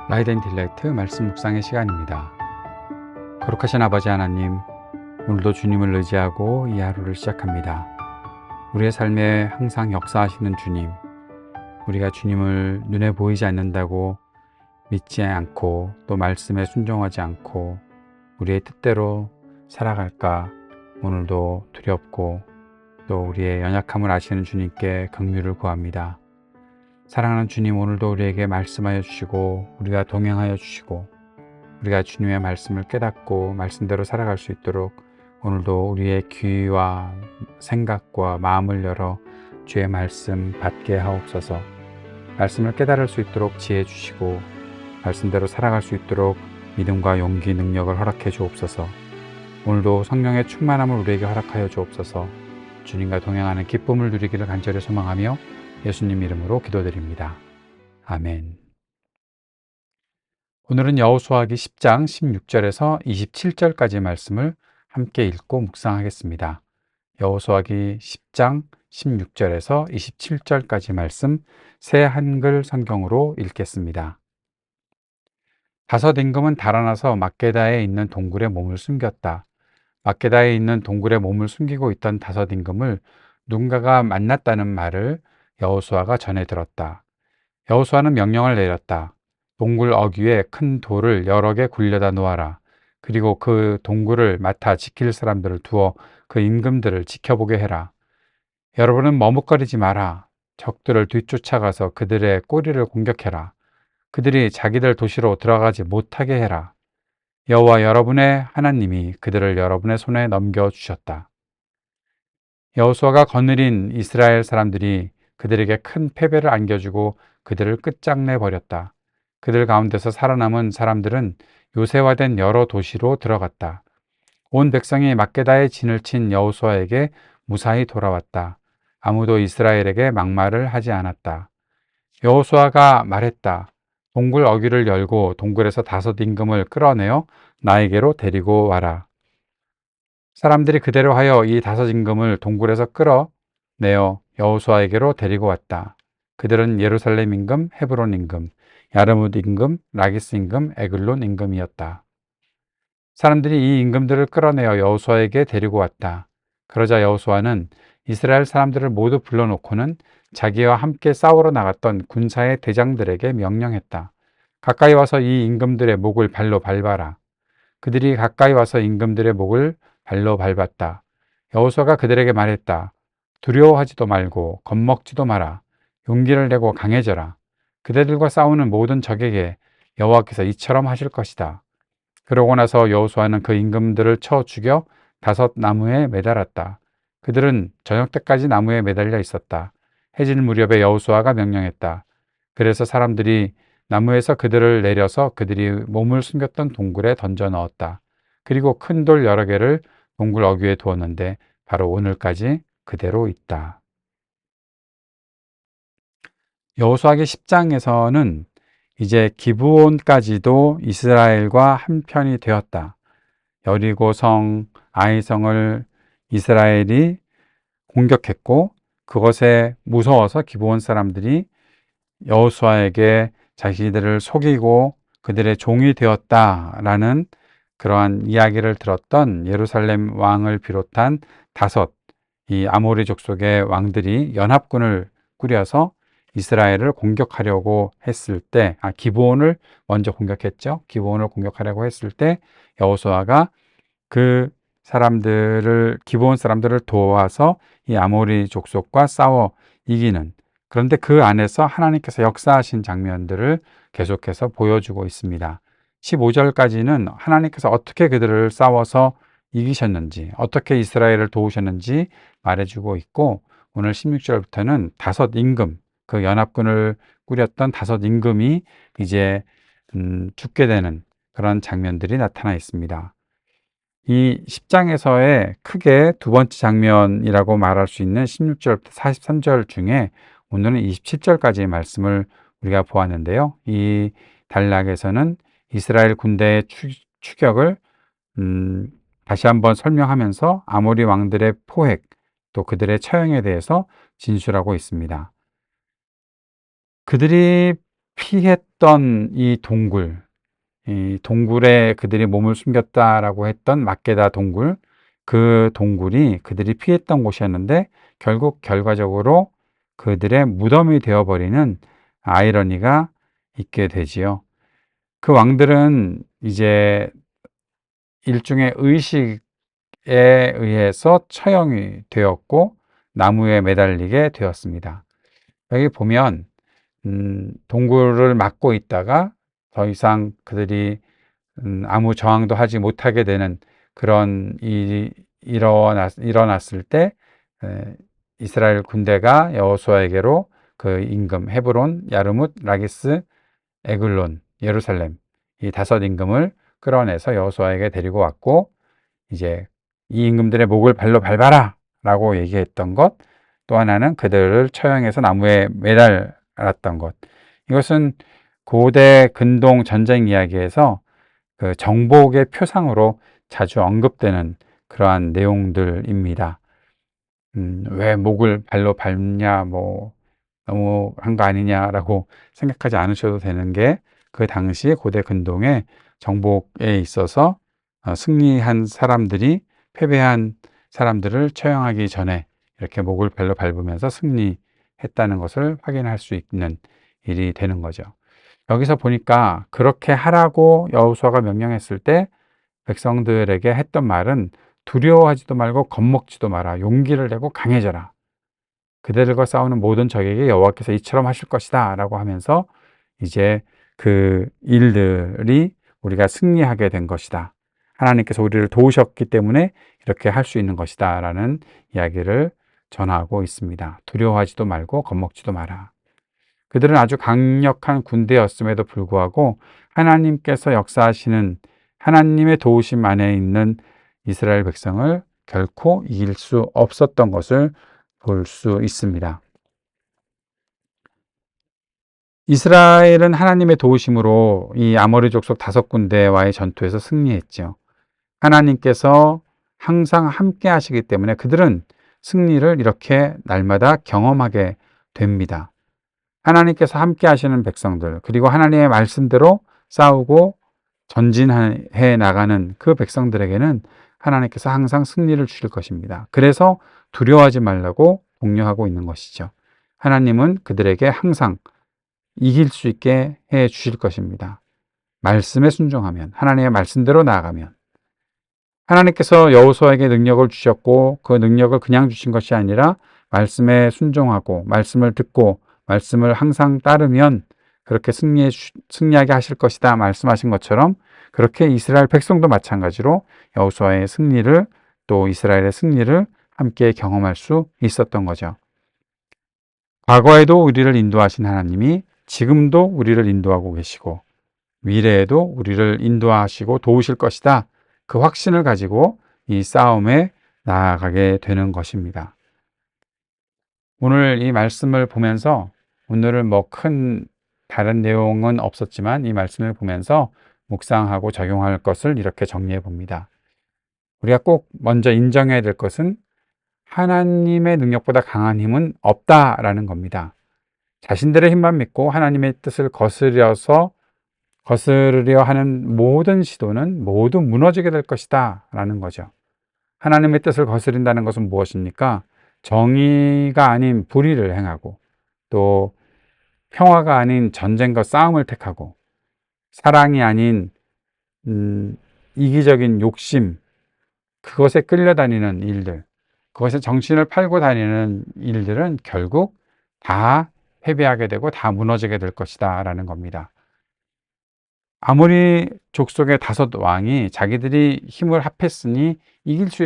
라이트 앤 딜라이트 말씀 묵상의 시간입니다. 거룩하신 아버지 하나님, 오늘도 주님을 의지하고 이 하루를 시작합니다. 우리의 삶에 항상 역사하시는 주님, 우리가 주님을 눈에 보이지 않는다고 믿지 않고 또 말씀에 순종하지 않고 우리의 뜻대로 살아갈까 오늘도 두렵고 또 우리의 연약함을 아시는 주님께 긍휼을 구합니다. 사랑하는 주님, 오늘도 우리에게 말씀하여 주시고 우리가 동행하여 주시고 우리가 주님의 말씀을 깨닫고 말씀대로 살아갈 수 있도록 오늘도 우리의 귀와 생각과 마음을 열어 주의 말씀 받게 하옵소서. 말씀을 깨달을 수 있도록 지혜 주시고 말씀대로 살아갈 수 있도록 믿음과 용기, 능력을 허락해 주옵소서. 오늘도 성령의 충만함을 우리에게 허락하여 주옵소서. 주님과 동행하는 기쁨을 누리기를 간절히 소망하며 예수님 이름으로 기도드립니다. 아멘. 오늘은 여호수아기 10장 16절에서 27절까지 말씀을 함께 읽고 묵상하겠습니다. 여호수아기 10장 16절에서 27절까지 말씀 새 한글 성경으로 읽겠습니다. 다섯 임금은 달아나서 막게다에 있는 동굴에 몸을 숨겼다. 막게다에 있는 동굴에 몸을 숨기고 있던 다섯 임금을 누군가가 만났다는 말을 여호수아가 전해 들었다. 여호수아는 명령을 내렸다. 동굴 어귀에 큰 돌을 여러 개 굴려다 놓아라. 그리고 그 동굴을 맡아 지킬 사람들을 두어 그 임금들을 지켜보게 해라. 여러분은 머뭇거리지 마라. 적들을 뒤쫓아가서 그들의 꼬리를 공격해라. 그들이 자기들 도시로 들어가지 못하게 해라. 여호와 여러분의 하나님이 그들을 여러분의 손에 넘겨주셨다. 여호수아가 거느린 이스라엘 사람들이 그들에게 큰 패배를 안겨주고 그들을 끝장내 버렸다. 그들 가운데서 살아남은 사람들은 요새화된 여러 도시로 들어갔다. 온 백성이 막게다에 진을 친 여호수아에게 무사히 돌아왔다. 아무도 이스라엘에게 막말을 하지 않았다. 여호수아가 말했다. 동굴 어귀를 열고 동굴에서 다섯 임금을 끌어내어 나에게로 데리고 와라. 사람들이 그대로 하여 이 다섯 임금을 동굴에서 끌어내어 여호수아에게로 데리고 왔다. 그들은 예루살렘 임금, 헤브론 임금, 야르뭇 임금, 라기스 임금, 에글론 임금이었다. 사람들이 이 임금들을 끌어내어 여호수아에게 데리고 왔다. 그러자 여호수아는 이스라엘 사람들을 모두 불러놓고는 자기와 함께 싸우러 나갔던 군사의 대장들에게 명령했다. 가까이 와서 이 임금들의 목을 발로 밟아라. 그들이 가까이 와서 임금들의 목을 발로 밟았다. 여호수아가 그들에게 말했다. 두려워하지도 말고 겁먹지도 마라. 용기를 내고 강해져라. 그대들과 싸우는 모든 적에게 여호와께서 이처럼 하실 것이다. 그러고 나서 여호수아는 그 임금들을 쳐 죽여 다섯 나무에 매달았다. 그들은 저녁 때까지 나무에 매달려 있었다. 해질 무렵에 여호수아가 명령했다. 그래서 사람들이 나무에서 그들을 내려서 그들이 몸을 숨겼던 동굴에 던져 넣었다. 그리고 큰 돌 여러 개를 동굴 어귀에 두었는데 바로 오늘까지 그대로 있다. 여호수아기 10장에서는 이제 기브온까지도 이스라엘과 한편이 되었다. 여리고성, 아이성을 이스라엘이 공격했고 그것에 무서워서 기브온 사람들이 여호수아에게 자기들을 속이고 그들의 종이 되었다라는 그러한 이야기를 들었던 예루살렘 왕을 비롯한 다섯 이 아모리 족속의 왕들이 연합군을 꾸려서 이스라엘을 공격하려고 했을 때, 기브온을 먼저 공격했죠. 기브온을 공격하려고 했을 때 여호수아가 그 사람들을 기브온 사람들을 도와서 이 아모리 족속과 싸워 이기는, 그런데 그 안에서 하나님께서 역사하신 장면들을 계속해서 보여주고 있습니다. 15절까지는 하나님께서 어떻게 그들을 싸워서 이기셨는지, 어떻게 이스라엘을 도우셨는지 말해주고 있고, 오늘 16절부터는 다섯 임금, 그 연합군을 꾸렸던 다섯 임금이 이제 죽게 되는 그런 장면들이 나타나 있습니다. 이 10장에서의 크게 두 번째 장면이라고 말할 수 있는 16절부터 43절 중에 오늘은 27절까지의 말씀을 우리가 보았는데요. 이 단락에서는 이스라엘 군대의 추격을 다시 한번 설명하면서 아모리 왕들의 포획, 또 그들의 처형에 대해서 진술하고 있습니다. 그들이 피했던 이 동굴에 그들이 몸을 숨겼다라고 했던 막게다 동굴, 그 동굴이 그들이 피했던 곳이었는데 결국 결과적으로 그들의 무덤이 되어버리는 아이러니가 있게 되지요. 그 왕들은 이제 일종의 의식에 의해서 처형이 되었고 나무에 매달리게 되었습니다. 여기 보면 동굴을 막고 있다가 더 이상 그들이 아무 저항도 하지 못하게 되는 그런 일이 일어났을 때 이스라엘 군대가 여호수아에게로 그 임금 헤브론, 야르뭇, 라기스, 에글론, 예루살렘 이 5 임금을 끌어내서 여호수아에게 데리고 왔고 이제 이 임금들의 목을 발로 밟아라 라고 얘기했던 것, 또 하나는 그들을 처형해서 나무에 매달았던 것. 이것은 고대 근동 전쟁 이야기에서 그 정복의 표상으로 자주 언급되는 그러한 내용들입니다. 왜 목을 발로 밟냐, 뭐 너무 한 거 아니냐라고 생각하지 않으셔도 되는 게 그 당시 고대 근동의 정복에 있어서 승리한 사람들이 패배한 사람들을 처형하기 전에 이렇게 목을 발로 밟으면서 승리했다는 것을 확인할 수 있는 일이 되는 거죠. 여기서 보니까 그렇게 하라고 여호수아가 명령했을 때 백성들에게 했던 말은 두려워하지도 말고 겁먹지도 마라. 용기를 내고 강해져라. 그들과 싸우는 모든 적에게 여호와께서 이처럼 하실 것이다 라고 하면서 이제 그 일들이 우리가 승리하게 된 것이다. 하나님께서 우리를 도우셨기 때문에 이렇게 할 수 있는 것이다 라는 이야기를 전하고 있습니다. 두려워하지도 말고 겁먹지도 마라. 그들은 아주 강력한 군대였음에도 불구하고 하나님께서 역사하시는 하나님의 도우심 안에 있는 이스라엘 백성을 결코 이길 수 없었던 것을 볼 수 있습니다. 이스라엘은 하나님의 도우심으로 이 아모리 족속 5군데와의 전투에서 승리했죠. 하나님께서 항상 함께 하시기 때문에 그들은 승리를 이렇게 날마다 경험하게 됩니다. 하나님께서 함께 하시는 백성들, 그리고 하나님의 말씀대로 싸우고 전진해 나가는 그 백성들에게는 하나님께서 항상 승리를 주실 것입니다. 그래서 두려워하지 말라고 독려하고 있는 것이죠. 하나님은 그들에게 항상 이길 수 있게 해 주실 것입니다. 말씀에 순종하면, 하나님의 말씀대로 나아가면. 하나님께서 여호수아에게 능력을 주셨고 그 능력을 그냥 주신 것이 아니라 말씀에 순종하고 말씀을 듣고 말씀을 항상 따르면 그렇게 승리하게 하실 것이다 말씀하신 것처럼 그렇게 이스라엘 백성도 마찬가지로 여호수아의 승리를 또 이스라엘의 승리를 함께 경험할 수 있었던 거죠. 과거에도 우리를 인도하신 하나님이 지금도 우리를 인도하고 계시고 미래에도 우리를 인도하시고 도우실 것이다. 그 확신을 가지고 이 싸움에 나아가게 되는 것입니다. 오늘 이 말씀을 보면서 오늘은 뭐 큰 다른 내용은 없었지만 이 말씀을 보면서 묵상하고 적용할 것을 이렇게 정리해 봅니다. 우리가 꼭 먼저 인정해야 될 것은 하나님의 능력보다 강한 힘은 없다라는 겁니다. 자신들의 힘만 믿고 하나님의 뜻을 거스르려 하는 모든 시도는 모두 무너지게 될 것이다 라는 거죠. 하나님의 뜻을 거스린다는 것은 무엇입니까? 정의가 아닌 불의를 행하고 또 평화가 아닌 전쟁과 싸움을 택하고 사랑이 아닌 이기적인 욕심, 그것에 끌려다니는 일들, 그것에 정신을 팔고 다니는 일들은 결국 다 패배하게 되고 다 무너지게 될 것이다 라는 겁니다. 아모리 족속의 5왕이 자기들이 힘을 합했으니 이길 수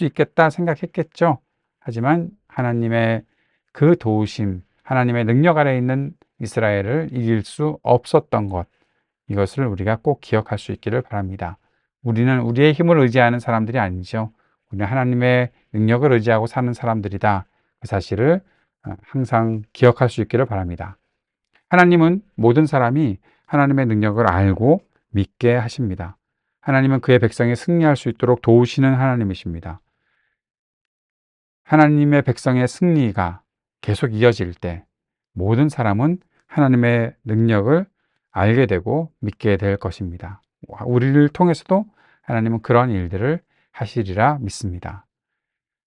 있겠다 생각했겠죠. 하지만 하나님의 그 도우심, 하나님의 능력 아래 있는 이스라엘을 이길 수 없었던 것, 이것을 우리가 꼭 기억할 수 있기를 바랍니다. 우리는 우리의 힘을 의지하는 사람들이 아니죠. 우리는 하나님의 능력을 의지하고 사는 사람들이다. 그 사실을 항상 기억할 수 있기를 바랍니다. 하나님은 모든 사람이 하나님의 능력을 알고 믿게 하십니다. 하나님은 그의 백성이 승리할 수 있도록 도우시는 하나님이십니다. 하나님의 백성의 승리가 계속 이어질 때 모든 사람은 하나님의 능력을 알게 되고 믿게 될 것입니다. 우리를 통해서도 하나님은 그런 일들을 하시리라 믿습니다.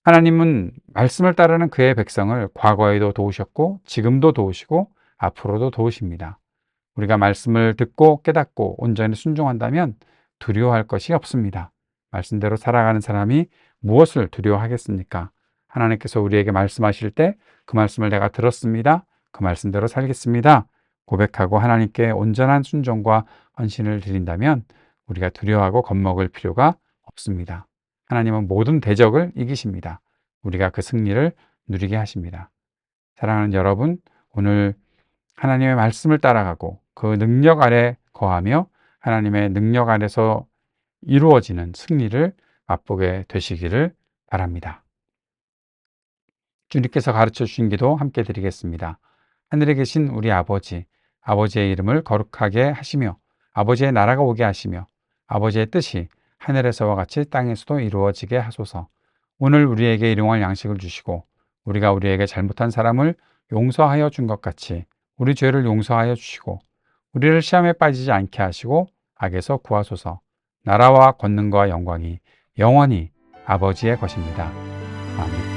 하나님은 말씀을 따르는 그의 백성을 과거에도 도우셨고 지금도 도우시고 앞으로도 도우십니다. 우리가 말씀을 듣고 깨닫고 온전히 순종한다면 두려워할 것이 없습니다. 말씀대로 살아가는 사람이 무엇을 두려워하겠습니까? 하나님께서 우리에게 말씀하실 때 그 말씀을 내가 들었습니다. 그 말씀대로 살겠습니다. 고백하고 하나님께 온전한 순종과 헌신을 드린다면 우리가 두려워하고 겁먹을 필요가 없습니다. 하나님은 모든 대적을 이기십니다. 우리가 그 승리를 누리게 하십니다. 사랑하는 여러분, 오늘 하나님의 말씀을 따라가고 그 능력 아래 거하며 하나님의 능력 아래서 이루어지는 승리를 맛보게 되시기를 바랍니다. 주님께서 가르쳐 주신 기도 함께 드리겠습니다. 하늘에 계신 우리 아버지, 아버지의 이름을 거룩하게 하시며 아버지의 나라가 오게 하시며 아버지의 뜻이 하늘에서와 같이 땅에서도 이루어지게 하소서. 오늘 우리에게 일용할 양식을 주시고 우리가 우리에게 잘못한 사람을 용서하여 준 것 같이 우리 죄를 용서하여 주시고 우리를 시험에 빠지지 않게 하시고 악에서 구하소서. 나라와 권능과 영광이 영원히 아버지의 것입니다. 아멘.